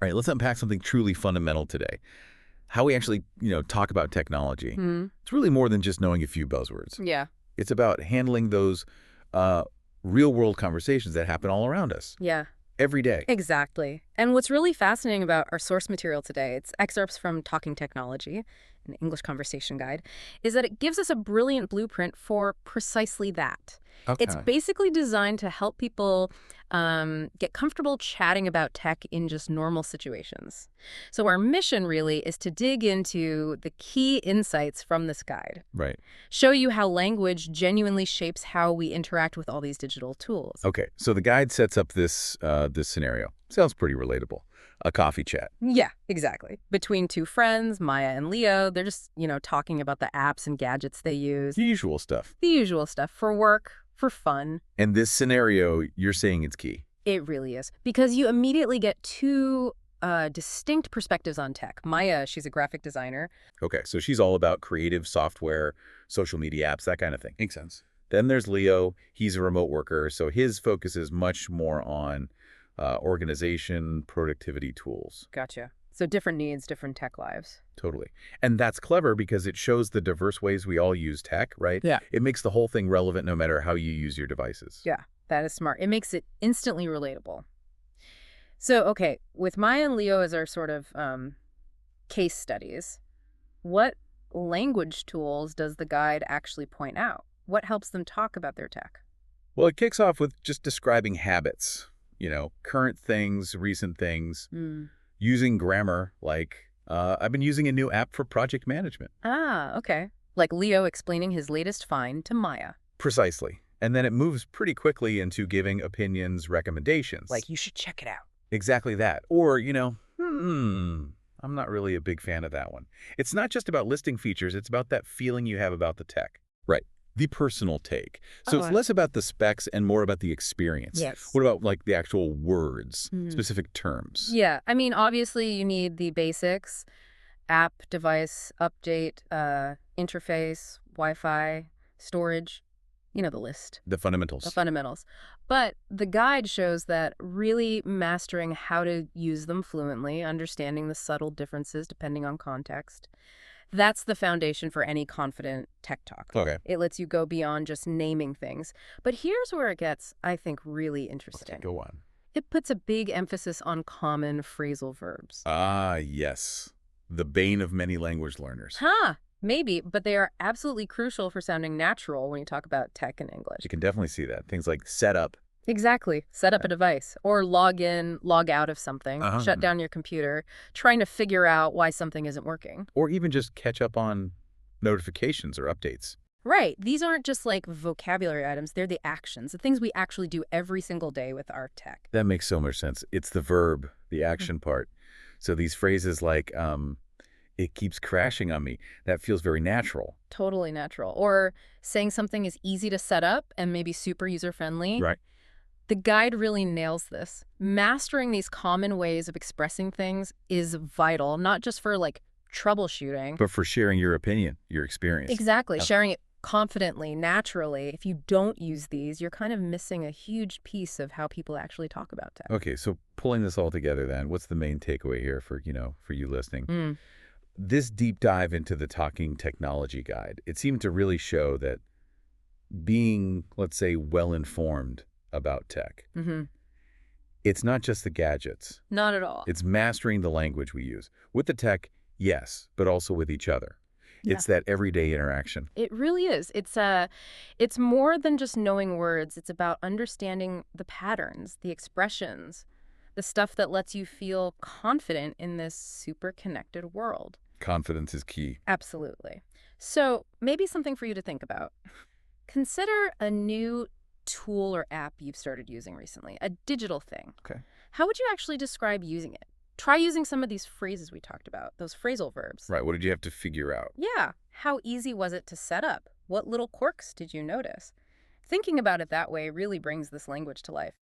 All right, let's unpack something truly fundamental today. How we actually, talk about technology. It's really more than just knowing a few buzzwords. Yeah. It's about handling those real-world conversations that happen all around us Yeah. every day. Exactly. And what's really fascinating about our source material today, it's excerpts from Talking Technology, an English conversation guide, is that it gives us a brilliant blueprint for precisely that. It's Okay. basically designed to help people get comfortable chatting about tech in just normal situations. So our mission really is to dig into the key insights from this guide, Right. show you how language genuinely shapes how we interact with all these digital tools. Okay, so the guide sets up this scenario. Sounds pretty relatable. A coffee chat. Yeah, exactly. Between two friends, Maya and Leo, they're just, talking about the apps and gadgets they use. The usual stuff. The usual stuff for work, for fun. And this scenario, you're saying it's key. It really is. Because you immediately get two distinct perspectives on tech. Maya, she's a graphic designer. Okay, so she's all about creative software, social media apps, that kind of thing. Makes sense. Then there's Leo. He's a remote worker, so his focus is much more on organization, productivity tools. Gotcha. So different needs, different tech lives. Totally. And that's clever because it shows the diverse ways we all use tech, right? Yeah. It makes the whole thing relevant no matter how you use your devices. Yeah, that is smart. It makes it instantly relatable. So, okay, with Maya and Leo as our sort of case studies, what language tools does the guide actually point out? What helps them talk about their tech? Well, it kicks off with just describing habits, current things, recent things, using grammar like, I've been using a new app for project management. Ah, okay. Like Leo explaining his latest find to Maya. Precisely. And then it moves pretty quickly into giving opinions, recommendations. Like, you should check it out. Exactly that. Or, I'm not really a big fan of that one. It's not just about listing features, it's about that feeling you have about the tech. Right. The personal take. So it's less about the specs and more about the experience. Yes. What about like the actual words, specific terms? Yeah, I mean, obviously you need the basics: app, device, update, interface, Wi-Fi, storage, the list. The fundamentals. The fundamentals. But the guide shows that really mastering how to use them fluently, understanding the subtle differences depending on context, that's the foundation for any confident tech talk. Okay. It lets you go beyond just naming things. But here's where it gets, I think, really interesting. Okay, go on. It puts a big emphasis on common phrasal verbs. Ah, yes. The bane of many language learners. Huh. Maybe, but they are absolutely crucial for sounding natural when you talk about tech and English. You can definitely see that. Things like setup. Exactly. Set up a device or log in, log out of something, shut down your computer, trying to figure out why something isn't working. Or even just catch up on notifications or updates. Right. These aren't just like vocabulary items. They're the actions, the things we actually do every single day with our tech. That makes so much sense. It's the verb, the action part. So these phrases like, it keeps crashing on me, that feels very natural. Totally natural. Or saying something is easy to set up and maybe super user-friendly. Right. The guide really nails this. Mastering these common ways of expressing things is vital, not just for like troubleshooting. But for sharing your opinion, your experience. Exactly. Sharing it confidently, naturally. If you don't use these, you're kind of missing a huge piece of how people actually talk about tech. Okay, so pulling this all together then, what's the main takeaway here for you listening? This deep dive into the Talking Technology Guide, it seemed to really show that being, let's say, well-informed about tech, it's not just the gadgets. Not at all. It's mastering the language we use. With the tech, yes, but also with each other. Yeah. It's that everyday interaction. It really is. It's more than just knowing words. It's about understanding the patterns, the expressions, the stuff that lets you feel confident in this super connected world. Confidence is key. Absolutely. So maybe something for you to think about. Consider a new tool or app you've started using recently, a digital thing. Okay. How would you actually describe using it? Try using some of these phrases we talked about, those phrasal verbs. Right, what did you have to figure out? Yeah. How easy was it to set up? What little quirks did you notice? Thinking about it that way really brings this language to life.